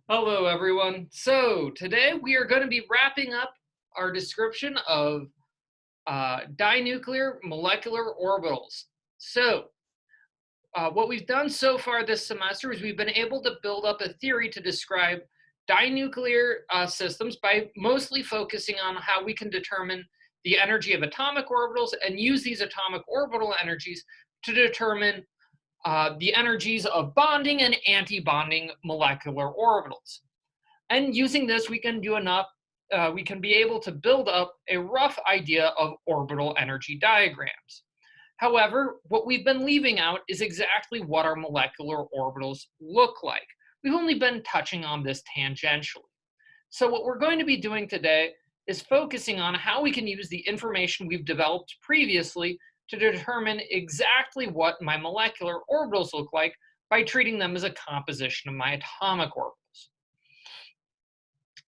Hello, everyone. So today we are going to be wrapping up our description of dinuclear molecular orbitals. So what we've done so far this semester is we've been able to build up a theory to describe dinuclear systems by mostly focusing on how we can determine the energy of atomic orbitals and use these atomic orbital energies to determine the energies of bonding and anti-bonding molecular orbitals. And using this, we can do enough, we can be able to build up a rough idea of orbital energy diagrams. However, what we've been leaving out is exactly what our molecular orbitals look like. We've only been touching on this tangentially. So what we're going to be doing today is focusing on how we can use the information we've developed previously to determine exactly what my molecular orbitals look like by treating them as a composition of my atomic orbitals.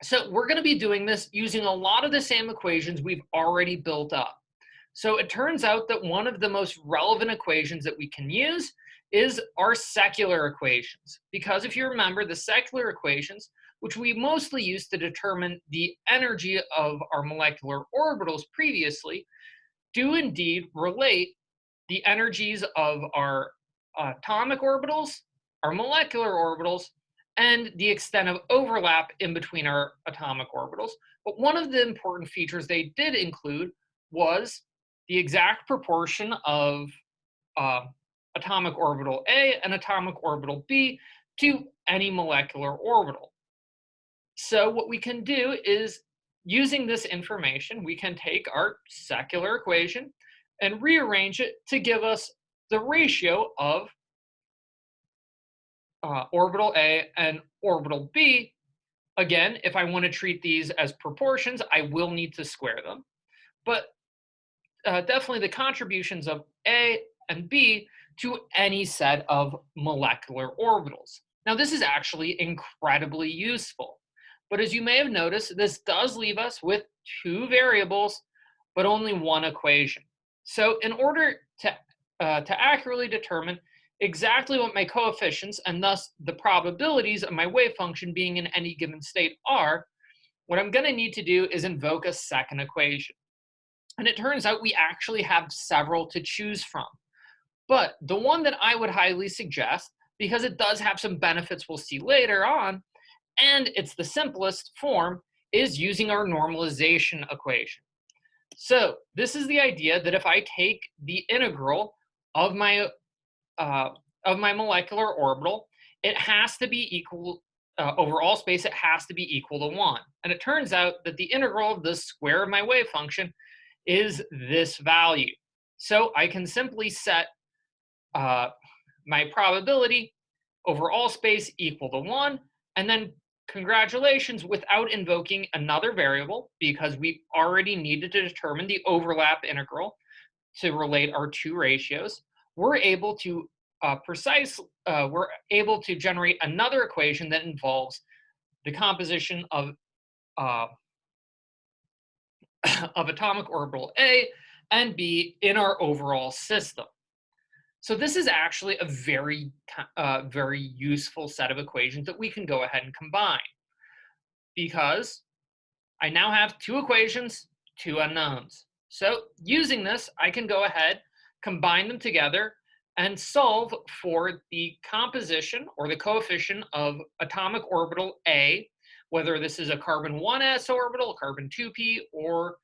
So we're going to be doing this using a lot of the same equations we've already built up. So it turns out that one of the most relevant equations that we can use is our secular equations. Because if you remember, the secular equations, which we mostly used to determine the energy of our molecular orbitals previously, do indeed relate the energies of our atomic orbitals, our molecular orbitals, and the extent of overlap in between our atomic orbitals. But one of the important features they did include was the exact proportion of atomic orbital A and atomic orbital B to any molecular orbital. So what we can do is, using this information, we can take our secular equation and rearrange it to give us the ratio of orbital A and orbital B. Again, if I want to treat these as proportions, I will need to square them. But definitely the contributions of A and B to any set of molecular orbitals. Now, this is actually incredibly useful. But as you may have noticed, this does leave us with two variables, but only one equation. So in order to accurately determine exactly what my coefficients and thus the probabilities of my wave function being in any given state are, what I'm going to need to do is invoke a second equation. And it turns out we actually have several to choose from. But the one that I would highly suggest, because it does have some benefits we'll see later on, and it's the simplest form, is using our normalization equation. So this is the idea that if I take the integral of my molecular orbital, it has to be equal, over all space, it has to be equal to 1. And it turns out that the integral of the square of my wave function is this value. So I can simply set my probability over all space equal to 1, and then congratulations, without invoking another variable, because we already needed to determine the overlap integral to relate our two ratios, we're able to we're able to generate another equation that involves the composition of of atomic orbital A and B in our overall system. So this is actually a very useful set of equations that we can go ahead and combine, because I now have two equations, two unknowns. So using this, I can go ahead, combine them together, and solve for the composition or the coefficient of atomic orbital A, whether this is a carbon 1s orbital, carbon 2p, or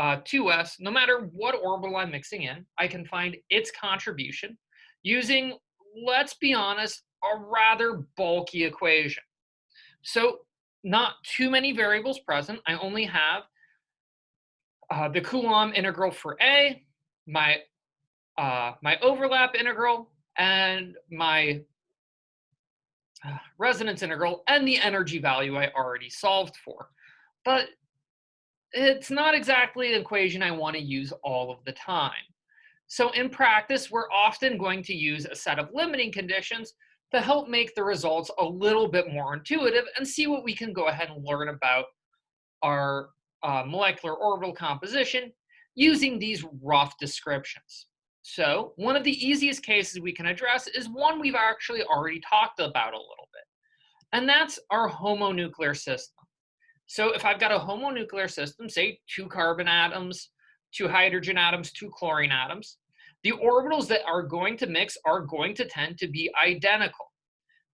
2s. No matter what orbital I'm mixing in, I can find its contribution using, let's be honest, a rather bulky equation. So not too many variables present. I only have the Coulomb integral for A, my overlap integral, and my resonance integral, and the energy value I already solved for. But it's not exactly an equation I want to use all of the time. So in practice, we're often going to use a set of limiting conditions to help make the results a little bit more intuitive and see what we can go ahead and learn about our molecular orbital composition using these rough descriptions. So one of the easiest cases we can address is one we've actually already talked about a little bit. and that's our homonuclear system. So if I've got a homonuclear system, say 2 carbon atoms, 2 hydrogen atoms, 2 chlorine atoms, the orbitals that are going to mix are going to tend to be identical.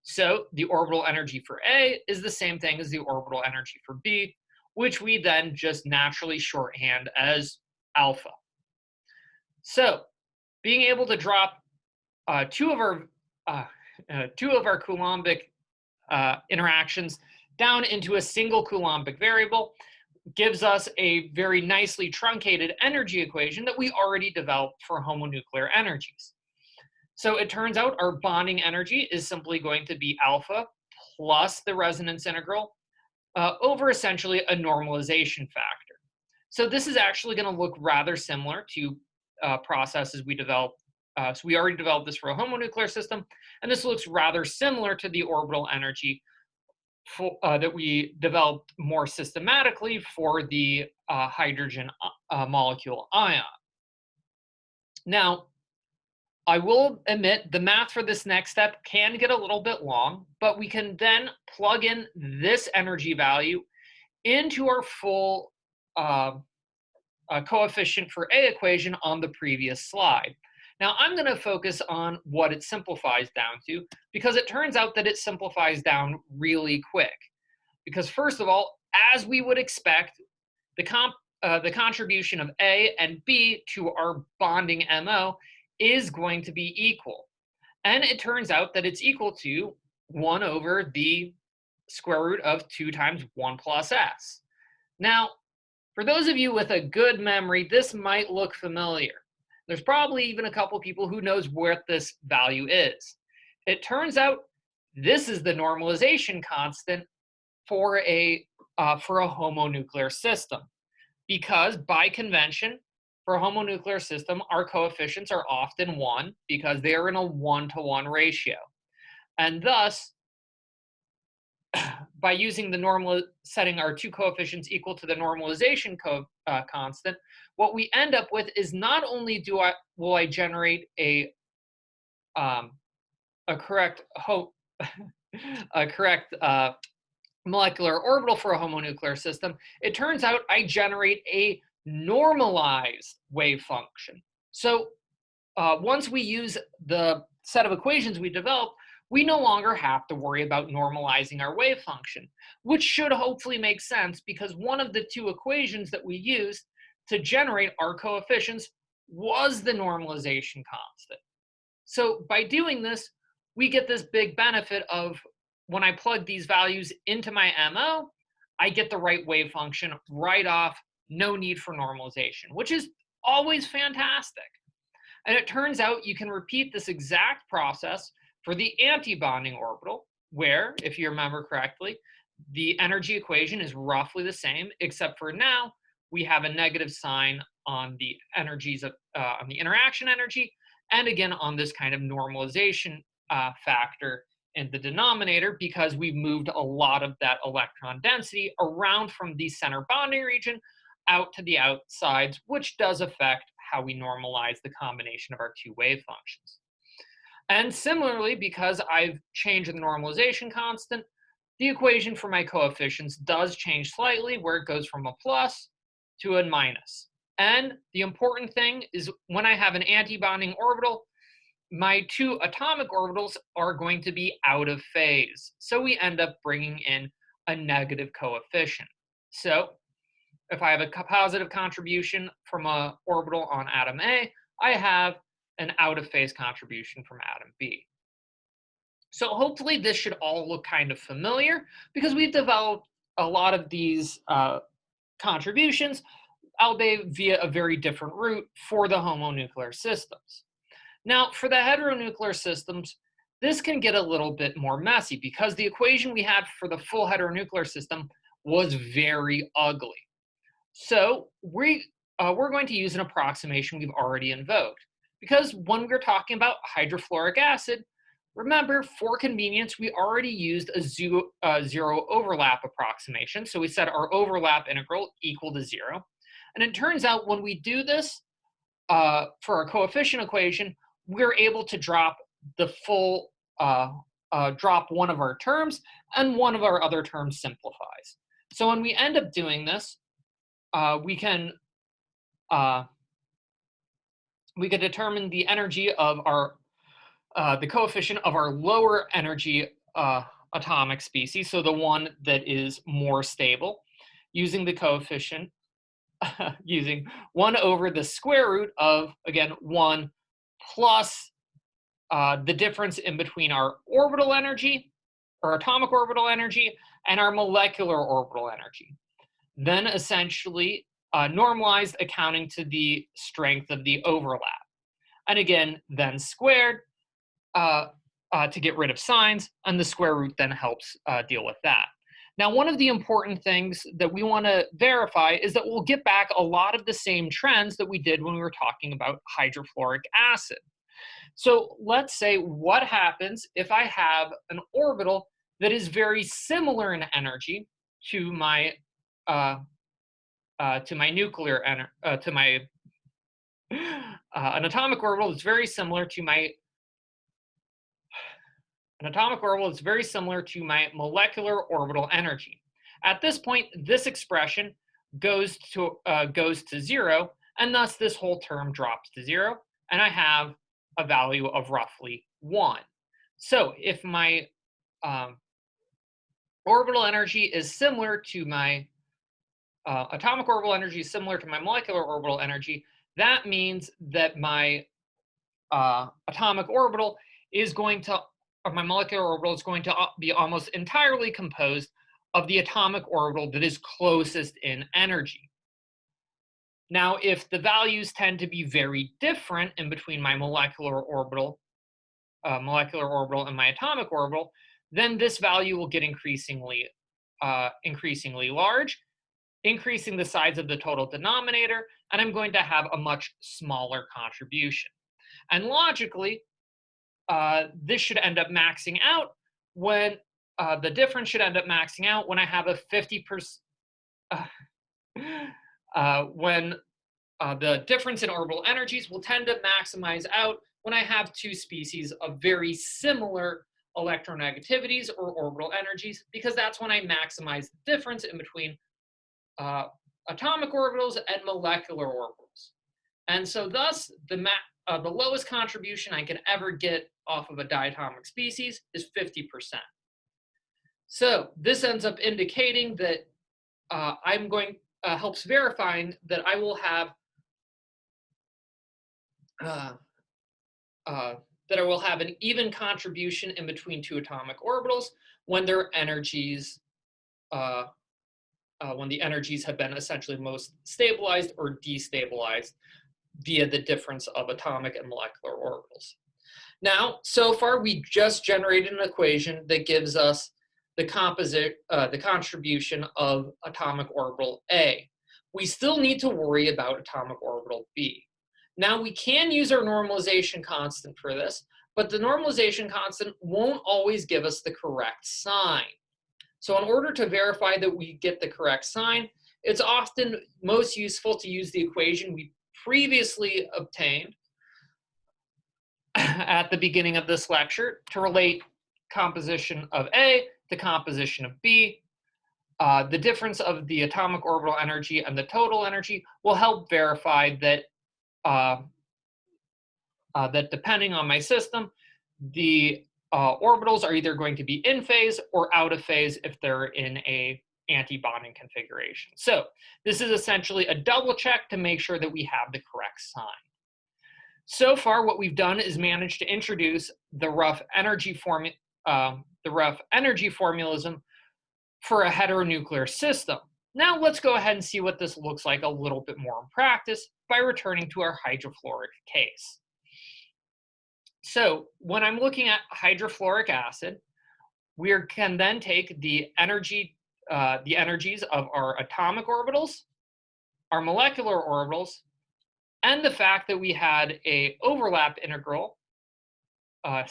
So the orbital energy for A is the same thing as the orbital energy for B, which we then just naturally shorthand as alpha. So being able to drop two of our uh, Coulombic interactions down into a single Coulombic variable gives us a very nicely truncated energy equation that we already developed for homonuclear energies. So it turns out our bonding energy is simply going to be alpha plus the resonance integral over essentially a normalization factor. So this is actually going to look rather similar to processes we developed. So we already developed this for a homonuclear system, and this looks rather similar to the orbital energy that we developed more systematically for the hydrogen molecule ion. Now, I will admit the math for this next step can get a little bit long, but we can then plug in this energy value into our full coefficient for A equation on the previous slide. Now I'm going to focus on what it simplifies down to, because it turns out that it simplifies down really quick. Because first of all, as we would expect, the contribution of A and B to our bonding MO is going to be equal. And it turns out that it's equal to 1 over the square root of 2 times 1 plus S. Now, for those of you with a good memory, this might look familiar. There's probably even a couple people who knows where this value is. It turns out this is the normalization constant for a homonuclear system, because by convention, for a homonuclear system, our coefficients are often 1 because they are in a 1-to-1 ratio. And thus, by using the setting our 2 coefficients equal to the normalization constant, what we end up with is not only will I generate a correct molecular orbital for a homonuclear system, it turns out I generate a normalized wave function. So once we use the set of equations we developed, we no longer have to worry about normalizing our wave function, which should hopefully make sense because one of the 2 equations that we used to generate our coefficients was the normalization constant. So by doing this, we get this big benefit of when I plug these values into my MO, I get the right wave function right off, no need for normalization, which is always fantastic. And it turns out you can repeat this exact process for the anti-bonding orbital, where, if you remember correctly, the energy equation is roughly the same, except for now we have a negative sign on the energies of on the interaction energy, and again on this kind of normalization factor in the denominator, because we've moved a lot of that electron density around from the center bonding region out to the outsides, which does affect how we normalize the combination of our 2 wave functions. And similarly, because I've changed the normalization constant, the equation for my coefficients does change slightly, where it goes from a plus to a minus. And the important thing is when I have an anti-bonding orbital, my 2 atomic orbitals are going to be out of phase. So we end up bringing in a negative coefficient. So if I have a positive contribution from an orbital on atom A, I have an out of phase contribution from atom B. So hopefully this should all look kind of familiar because we've developed a lot of these contributions, albeit via a very different route for the homonuclear systems. Now, for the heteronuclear systems, this can get a little bit more messy because the equation we had for the full heteronuclear system was very ugly. So we're going to use an approximation we've already invoked, because when we're talking about hydrofluoric acid, remember, for convenience, we already used a zero overlap approximation. So we set our overlap integral equal to 0. And it turns out when we do this for our coefficient equation, we're able to drop the full drop one of our terms, and one of our other terms simplifies. So when we end up doing this, we can determine the energy of our the coefficient of our lower energy atomic species, so the one that is more stable, using the coefficient using 1 over the square root of, again, 1 plus the difference in between our orbital energy, or atomic orbital energy, and our molecular orbital energy. Then essentially normalized, accounting to the strength of the overlap. And again, then squared to get rid of signs, and the square root then helps deal with that. Now, one of the important things that we want to verify is that we'll get back a lot of the same trends that we did when we were talking about hydrofluoric acid. So let's say, what happens if I have an orbital that is very similar in energy to my nuclear energy, to my an atomic orbital that's very similar to my molecular orbital energy. At this point, this expression goes to 0, and thus this whole term drops to 0, and I have a value of roughly 1. So if my orbital energy is similar to my atomic orbital energy is similar to my molecular orbital energy, that means that my atomic orbital is going to, or my molecular orbital is going to be almost entirely composed of the atomic orbital that is closest in energy. Now, if the values tend to be very different in between my molecular orbital and my atomic orbital, then this value will get increasingly large, increasing the size of the total denominator, and I'm going to have a much smaller contribution. And logically, this should end up maxing out when the difference should end up maxing out when I have a 50%, when the difference in orbital energies will tend to maximize out when I have two species of very similar electronegativities or orbital energies, because that's when I maximize the difference in between atomic orbitals and molecular orbitals. And so thus, the lowest contribution I can ever get off of a diatomic species is 50%. So this ends up indicating that helps verifying that I will have an even contribution in between two atomic orbitals when their energies, when the energies have been essentially most stabilized or destabilized via the difference of atomic and molecular orbitals. Now, so far, we just generated an equation that gives us the contribution of atomic orbital A. We still need to worry about atomic orbital B. Now, we can use our normalization constant for this, but the normalization constant won't always give us the correct sign. So in order to verify that we get the correct sign, it's often most useful to use the equation we previously obtained at the beginning of this lecture to relate composition of A to composition of B. The difference of the atomic orbital energy and the total energy will help verify that that depending on my system, the orbitals are either going to be in phase or out of phase if they're in a anti-bonding configuration. So this is essentially a double check to make sure that we have the correct sign. So far, what we've done is managed to introduce the rough energy formalism for a heteronuclear system. Now let's go ahead and see what this looks like a little bit more in practice by returning to our hydrofluoric case. So when I'm looking at hydrofluoric acid, we can then take the energies of our atomic orbitals, our molecular orbitals, and the fact that we had a overlap integral, a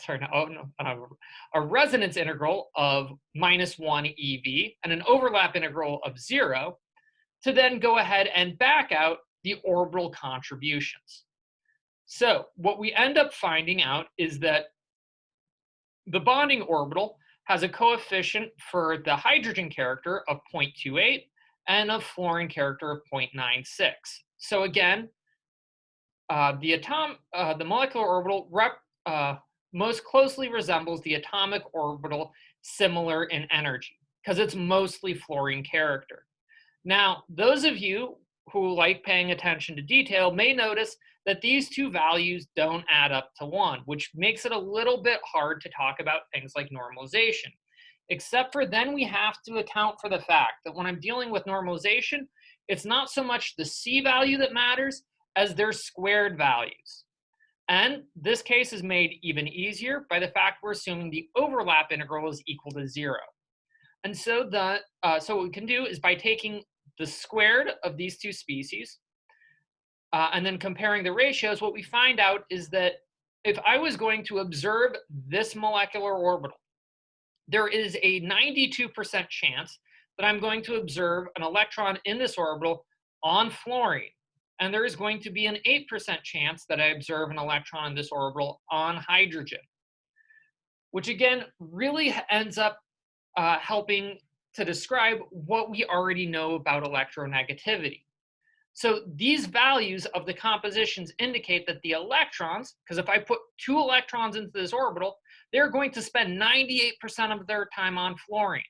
resonance integral of -1 eV and an overlap integral of 0, to then go ahead and back out the orbital contributions. So what we end up finding out is that The bonding orbital has a coefficient for the hydrogen character of 0.28 and a fluorine character of 0.96. So again, the molecular orbital most closely resembles the atomic orbital, similar in energy, because it's mostly fluorine character. Now, those of you who like paying attention to detail may notice that these two values don't add up to 1, which makes it a little bit hard to talk about things like normalization. Except for then we have to account for the fact that when I'm dealing with normalization, it's not so much the C value that matters as their squared values. And this case is made even easier by the fact we're assuming the overlap integral is equal to 0. And so what we can do is by taking the squared of these two species and then comparing the ratios, what we find out is that if I was going to observe this molecular orbital, there is a 92% chance that I'm going to observe an electron in this orbital on fluorine. And there is going to be an 8% chance that I observe an electron in this orbital on hydrogen, which again really ends up helping to describe what we already know about electronegativity. So these values of the compositions indicate that the electrons, because if I put 2 electrons into this orbital, they're going to spend 98% of their time on fluorine.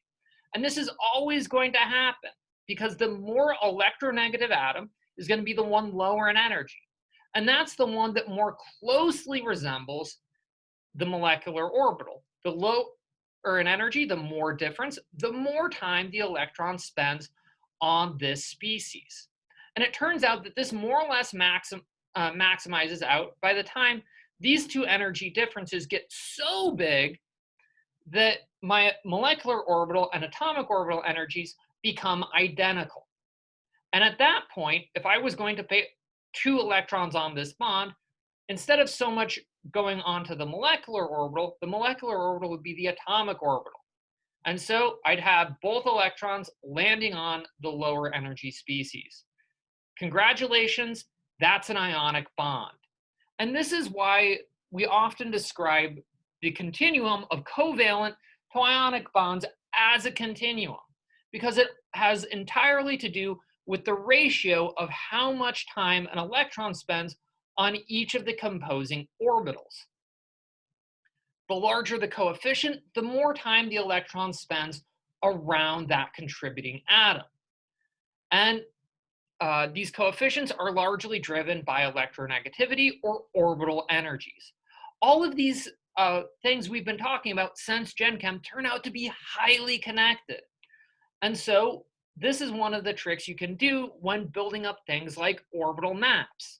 And this is always going to happen because the more electronegative atom is going to be the one lower in energy. And that's the one that more closely resembles the molecular orbital. The lower in energy, the more difference, the more time the electron spends on this species. And it turns out that this more or less maximizes out by the time these two energy differences get so big that my molecular orbital and atomic orbital energies become identical. And at that point, if I was going to put 2 electrons on this bond, instead of so much going onto the molecular orbital would be the atomic orbital. And so I'd have both electrons landing on the lower energy species. Congratulations, that's an ionic bond. And this is why we often describe the continuum of covalent to ionic bonds as a continuum, because it has entirely to do with the ratio of how much time an electron spends on each of the composing orbitals. The larger the coefficient, the more time the electron spends around that contributing atom. And these coefficients are largely driven by electronegativity or orbital energies. All of these things we've been talking about since Gen Chem turn out to be highly connected. And so this is one of the tricks you can do when building up things like orbital maps.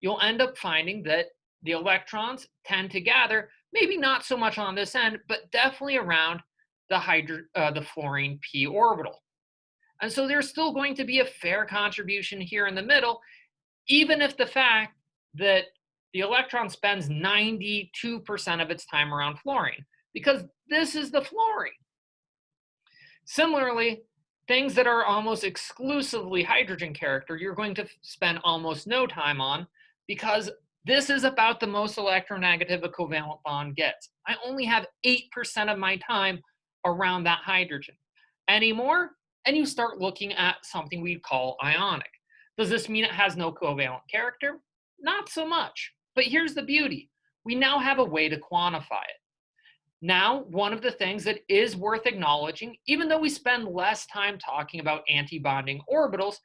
You'll end up finding that the electrons tend to gather, maybe not so much on this end, but definitely around the fluorine p orbital. And so there's still going to be a fair contribution here in the middle, even if the fact that the electron spends 92% of its time around fluorine, because this is the fluorine. Similarly, things that are almost exclusively hydrogen character, you're going to spend almost no time on, because this is about the most electronegative a covalent bond gets. I only have 8% of my time around that hydrogen. Any more, and you start looking at something we call ionic. Does this mean it has no covalent character? Not so much. But here's the beauty. We now have a way to quantify it. Now, one of the things that is worth acknowledging, even though we spend less time talking about antibonding orbitals,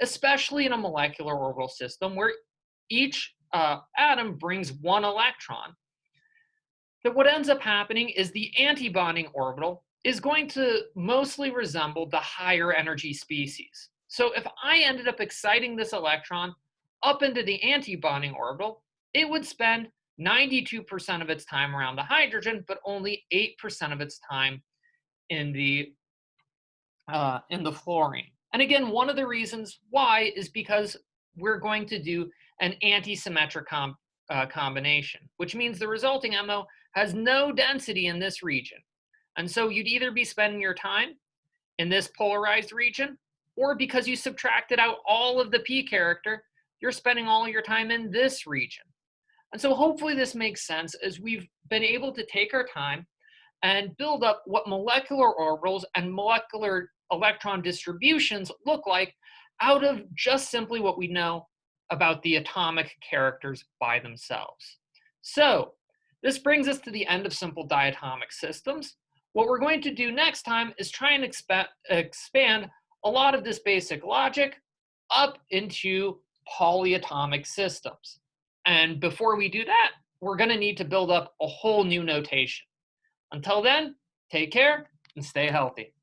especially in a molecular orbital system where each atom brings 1 electron, that what ends up happening is the antibonding orbital is going to mostly resemble the higher energy species. So if I ended up exciting this electron up into the antibonding orbital, it would spend 92% of its time around the hydrogen, but only 8% of its time in the fluorine. And again, one of the reasons why is because we're going to do an antisymmetric combination, which means the resulting MO has no density in this region. And so you'd either be spending your time in this polarized region, or because you subtracted out all of the P character, you're spending all your time in this region. And so hopefully this makes sense as we've been able to take our time and build up what molecular orbitals and molecular electron distributions look like out of just simply what we know about the atomic characters by themselves. So, this brings us to the end of simple diatomic systems. What we're going to do next time is try and expand a lot of this basic logic up into polyatomic systems. And before we do that, we're going to need to build up a whole new notation. Until then, take care and stay healthy.